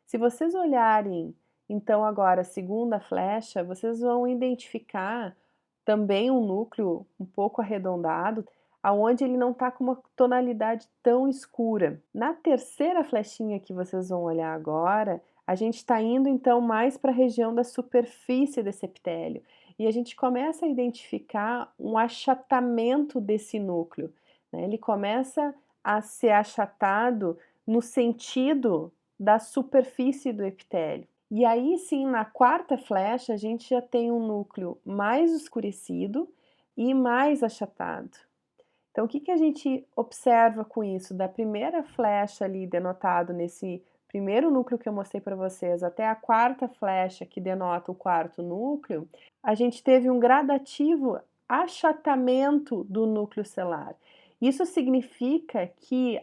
Se vocês olharem, então, agora a segunda flecha, vocês vão identificar também um núcleo um pouco arredondado, aonde ele não está com uma tonalidade tão escura. Na terceira flechinha que vocês vão olhar agora, a gente está indo então mais para a região da superfície desse epitélio e a gente começa a identificar um achatamento desse núcleo, né? Ele começa a ser achatado no sentido da superfície do epitélio. E aí sim, na quarta flecha, a gente já tem um núcleo mais escurecido e mais achatado. Então, o que que a gente observa com isso? Da primeira flecha ali denotado nesse primeiro núcleo que eu mostrei para vocês, até a quarta flecha que denota o quarto núcleo, a gente teve um gradativo achatamento do núcleo celular. Isso significa que,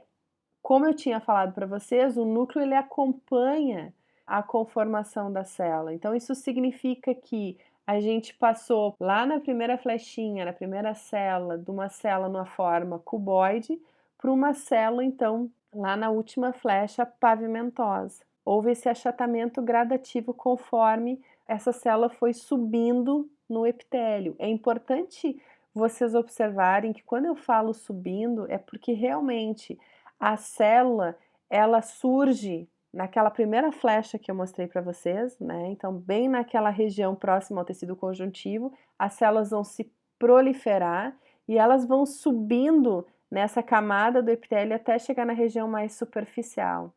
como eu tinha falado para vocês, o núcleo ele acompanha a conformação da célula. Então, isso significa que a gente passou lá na primeira flechinha, na primeira célula, de uma célula numa forma cuboide, para uma célula, então, lá na última flecha, pavimentosa. Houve esse achatamento gradativo conforme essa célula foi subindo no epitélio. É importante vocês observarem que quando eu falo subindo, é porque realmente a célula, ela surge naquela primeira flecha que eu mostrei para vocês, né? Então, bem naquela região próxima ao tecido conjuntivo, as células vão se proliferar e elas vão subindo nessa camada do epitélio até chegar na região mais superficial.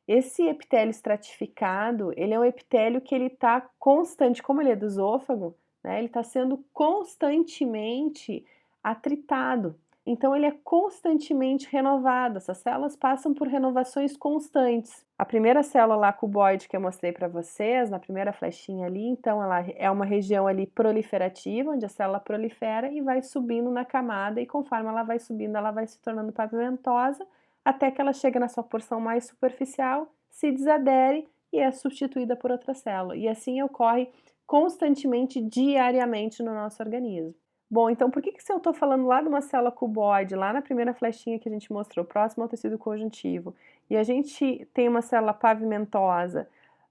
Esse epitélio estratificado, ele é um epitélio que ele está constante, como ele é do esôfago, né? Ele está sendo constantemente atritado. Então, ele é constantemente renovado. Essas células passam por renovações constantes. A primeira célula lá cuboide que eu mostrei para vocês, na primeira flechinha ali, então ela é uma região ali proliferativa, onde a célula prolifera e vai subindo na camada, e conforme ela vai subindo, ela vai se tornando pavimentosa, até que ela chega na sua porção mais superficial, se desadere e é substituída por outra célula. E assim ocorre constantemente, diariamente no nosso organismo. Bom, então por que que se eu estou falando lá de uma célula cuboide, lá na primeira flechinha que a gente mostrou, próximo ao tecido conjuntivo, e a gente tem uma célula pavimentosa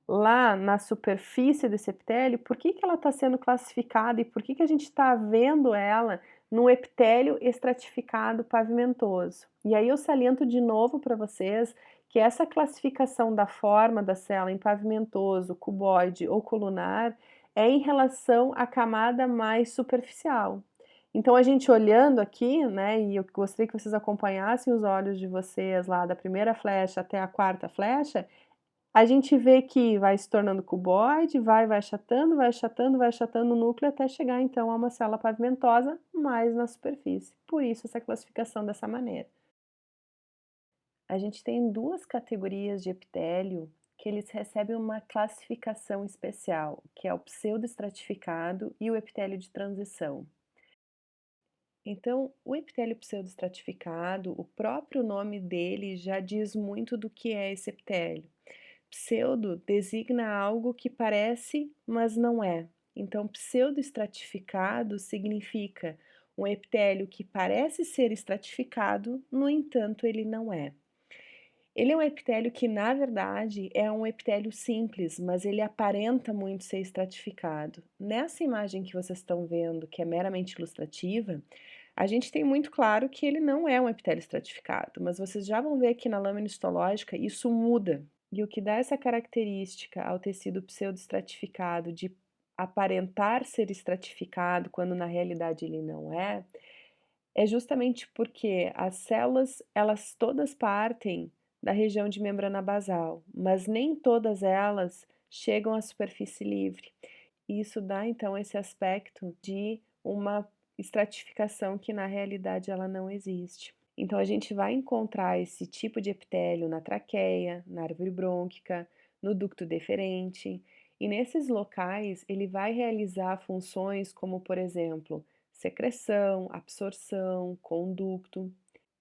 lá na superfície desse epitélio, por que que ela está sendo classificada e por que que a gente está vendo ela no epitélio estratificado pavimentoso? E aí eu saliento de novo para vocês que essa classificação da forma da célula em pavimentoso, cuboide ou colunar é em relação à camada mais superficial. Então, a gente olhando aqui, né, e eu gostaria que vocês acompanhassem os olhos de vocês lá da primeira flecha até a quarta flecha, a gente vê que vai se tornando cuboide, vai achatando, vai achatando, vai achatando o núcleo até chegar então a uma célula pavimentosa mais na superfície. Por isso essa classificação dessa maneira. A gente tem duas categorias de epitélio que eles recebem uma classificação especial, que é o pseudoestratificado e o epitélio de transição. Então, o epitélio pseudoestratificado, o próprio nome dele já diz muito do que é esse epitélio. Pseudo designa algo que parece, mas não é. Então, pseudoestratificado significa um epitélio que parece ser estratificado, no entanto, ele não é. Ele é um epitélio que, na verdade, é um epitélio simples, mas ele aparenta muito ser estratificado. Nessa imagem que vocês estão vendo, que é meramente ilustrativa, a gente tem muito claro que ele não é um epitélio estratificado, mas vocês já vão ver aqui na lâmina histológica, isso muda. E o que dá essa característica ao tecido pseudoestratificado de aparentar ser estratificado quando na realidade ele não é justamente porque as células, elas todas partem da região de membrana basal, mas nem todas elas chegam à superfície livre. Isso dá então esse aspecto de uma estratificação que na realidade ela não existe. Então a gente vai encontrar esse tipo de epitélio na traqueia, na árvore brônquica, no ducto deferente, e nesses locais ele vai realizar funções como, por exemplo, secreção, absorção, conducto.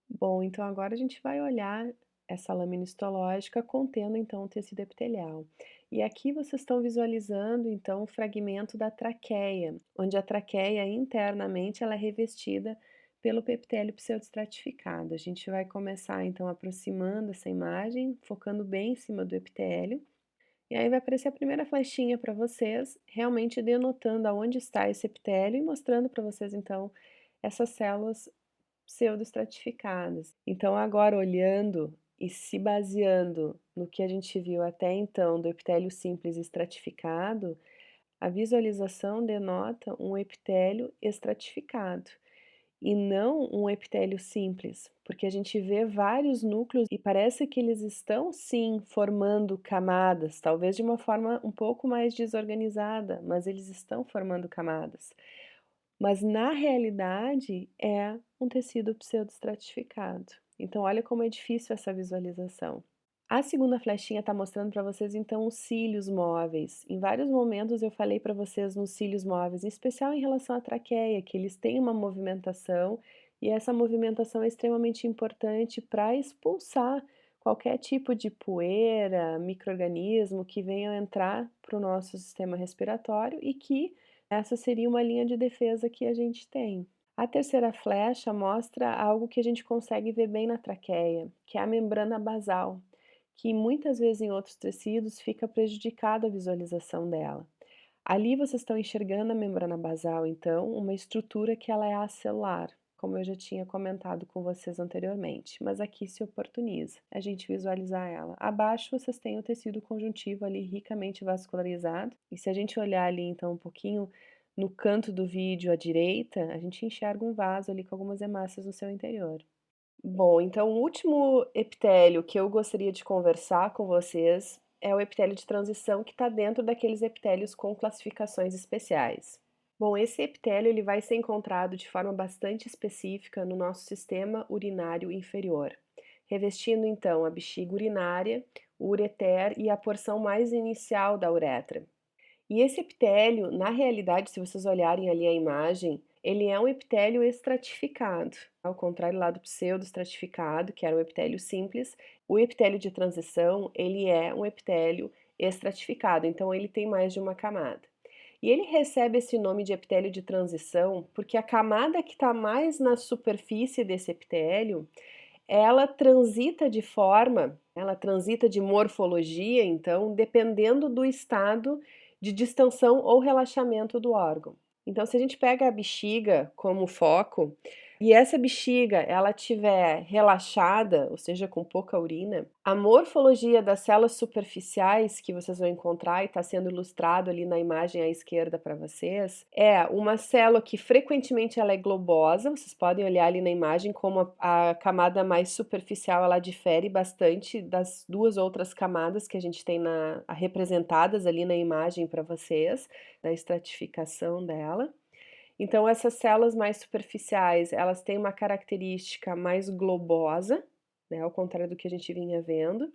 Bom, então agora a gente vai olhar essa lâmina histológica contendo então o tecido epitelial. E aqui vocês estão visualizando então o fragmento da traqueia, onde a traqueia internamente ela é revestida pelo epitélio pseudoestratificado. A gente vai começar então aproximando essa imagem, focando bem em cima do epitélio. E aí vai aparecer a primeira flechinha para vocês, realmente denotando aonde está esse epitélio e mostrando para vocês então essas células pseudoestratificadas. Então, agora olhando e se baseando no que a gente viu até então do epitélio simples estratificado, a visualização denota um epitélio estratificado e não um epitélio simples, porque a gente vê vários núcleos e parece que eles estão sim formando camadas, talvez de uma forma um pouco mais desorganizada, mas eles estão formando camadas. Mas na realidade é um tecido pseudoestratificado. Então olha como é difícil essa visualização. A segunda flechinha está mostrando para vocês então os cílios móveis. Em vários momentos eu falei para vocês nos cílios móveis, em especial em relação à traqueia, que eles têm uma movimentação e essa movimentação é extremamente importante para expulsar qualquer tipo de poeira, micro-organismo que venha entrar para o nosso sistema respiratório e que essa seria uma linha de defesa que a gente tem. A terceira flecha mostra algo que a gente consegue ver bem na traqueia, que é a membrana basal, que muitas vezes em outros tecidos fica prejudicada a visualização dela. Ali vocês estão enxergando a membrana basal, então, uma estrutura que ela é acelular, como eu já tinha comentado com vocês anteriormente, mas aqui se oportuniza a gente visualizar ela. Abaixo vocês têm o tecido conjuntivo ali ricamente vascularizado, e se a gente olhar ali então um pouquinho no canto do vídeo à direita, a gente enxerga um vaso ali com algumas hemácias no seu interior. Bom, então o último epitélio que eu gostaria de conversar com vocês é o epitélio de transição que está dentro daqueles epitélios com classificações especiais. Bom, esse epitélio ele vai ser encontrado de forma bastante específica no nosso sistema urinário inferior, revestindo então a bexiga urinária, o ureter e a porção mais inicial da uretra. E esse epitélio, na realidade, se vocês olharem ali a imagem, ele é um epitélio estratificado, ao contrário lá do pseudo-estratificado, que era um epitélio simples, o epitélio de transição, ele é um epitélio estratificado, então ele tem mais de uma camada. E ele recebe esse nome de epitélio de transição porque a camada que está mais na superfície desse epitélio, ela transita de morfologia, então, dependendo do estado de distensão ou relaxamento do órgão. Então, se a gente pega a bexiga como foco, e essa bexiga ela tiver relaxada, ou seja, com pouca urina, a morfologia das células superficiais que vocês vão encontrar e está sendo ilustrado ali na imagem à esquerda para vocês, é uma célula que frequentemente ela é globosa, vocês podem olhar ali na imagem como a camada mais superficial ela difere bastante das duas outras camadas que a gente tem representadas ali na imagem para vocês, da estratificação dela. Então, essas células mais superficiais, elas têm uma característica mais globosa, né, ao contrário do que a gente vinha vendo,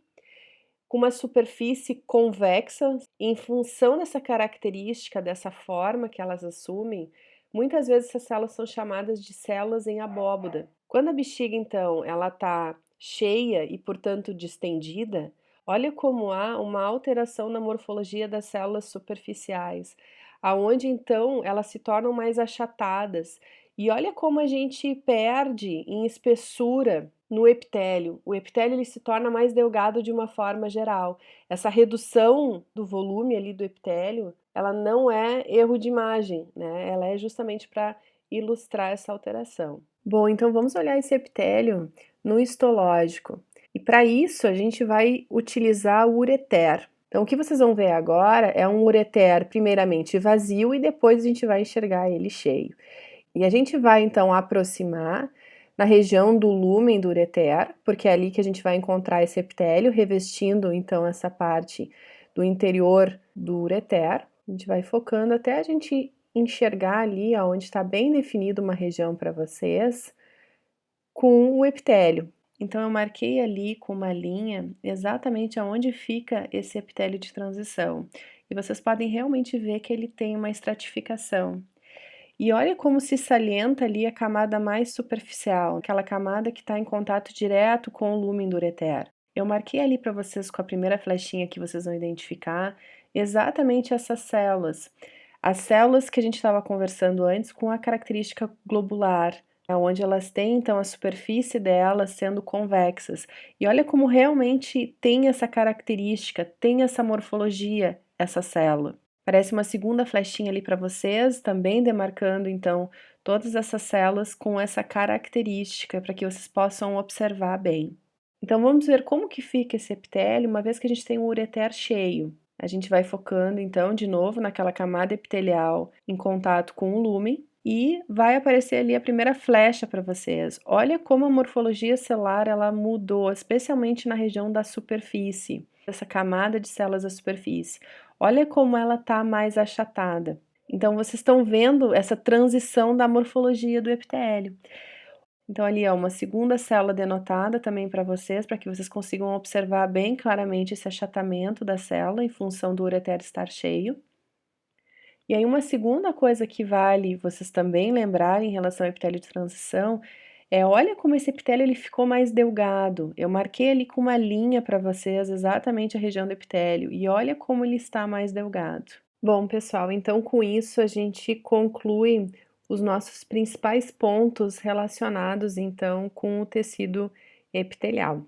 com uma superfície convexa. Em função dessa característica, dessa forma que elas assumem, muitas vezes essas células são chamadas de células em abóboda. Quando a bexiga, então, ela está cheia e, portanto, distendida, olha como há uma alteração na morfologia das células superficiais, aonde então elas se tornam mais achatadas. E olha como a gente perde em espessura no epitélio. O epitélio ele se torna mais delgado de uma forma geral. Essa redução do volume ali do epitélio, ela não é erro de imagem, né? Ela é justamente para ilustrar essa alteração. Bom, então vamos olhar esse epitélio no histológico. E para isso a gente vai utilizar o ureter. Então, o que vocês vão ver agora é um ureter primeiramente vazio e depois a gente vai enxergar ele cheio. E a gente vai então aproximar na região do lúmen do ureter, porque é ali que a gente vai encontrar esse epitélio, revestindo então essa parte do interior do ureter. A gente vai focando até a gente enxergar ali onde está bem definido uma região para vocês com o epitélio. Então, eu marquei ali com uma linha exatamente aonde fica esse epitélio de transição. E vocês podem realmente ver que ele tem uma estratificação. E olha como se salienta ali a camada mais superficial, aquela camada que está em contato direto com o lúmen do ureter. Eu marquei ali para vocês com a primeira flechinha que vocês vão identificar exatamente essas células. As células que a gente estava conversando antes com a característica globular, onde elas têm então a superfície delas sendo convexas. E olha como realmente tem essa característica, tem essa morfologia, essa célula. Parece uma segunda flechinha ali para vocês, também demarcando então todas essas células com essa característica para que vocês possam observar bem. Então vamos ver como que fica esse epitélio uma vez que a gente tem um ureter cheio. A gente vai focando então de novo naquela camada epitelial em contato com o lúmen e vai aparecer ali a primeira flecha para vocês. Olha como a morfologia celular ela mudou, especialmente na região da superfície, essa camada de células da superfície. Olha como ela está mais achatada. Então, vocês estão vendo essa transição da morfologia do epitélio. Então, ali é uma segunda célula denotada também para que vocês consigam observar bem claramente esse achatamento da célula em função do ureter estar cheio. E aí, uma segunda coisa que vale vocês também lembrarem em relação ao epitélio de transição olha como esse epitélio ele ficou mais delgado. Eu marquei ali com uma linha para vocês exatamente a região do epitélio e olha como ele está mais delgado. Bom, pessoal, então com isso a gente conclui os nossos principais pontos relacionados então com o tecido epitelial.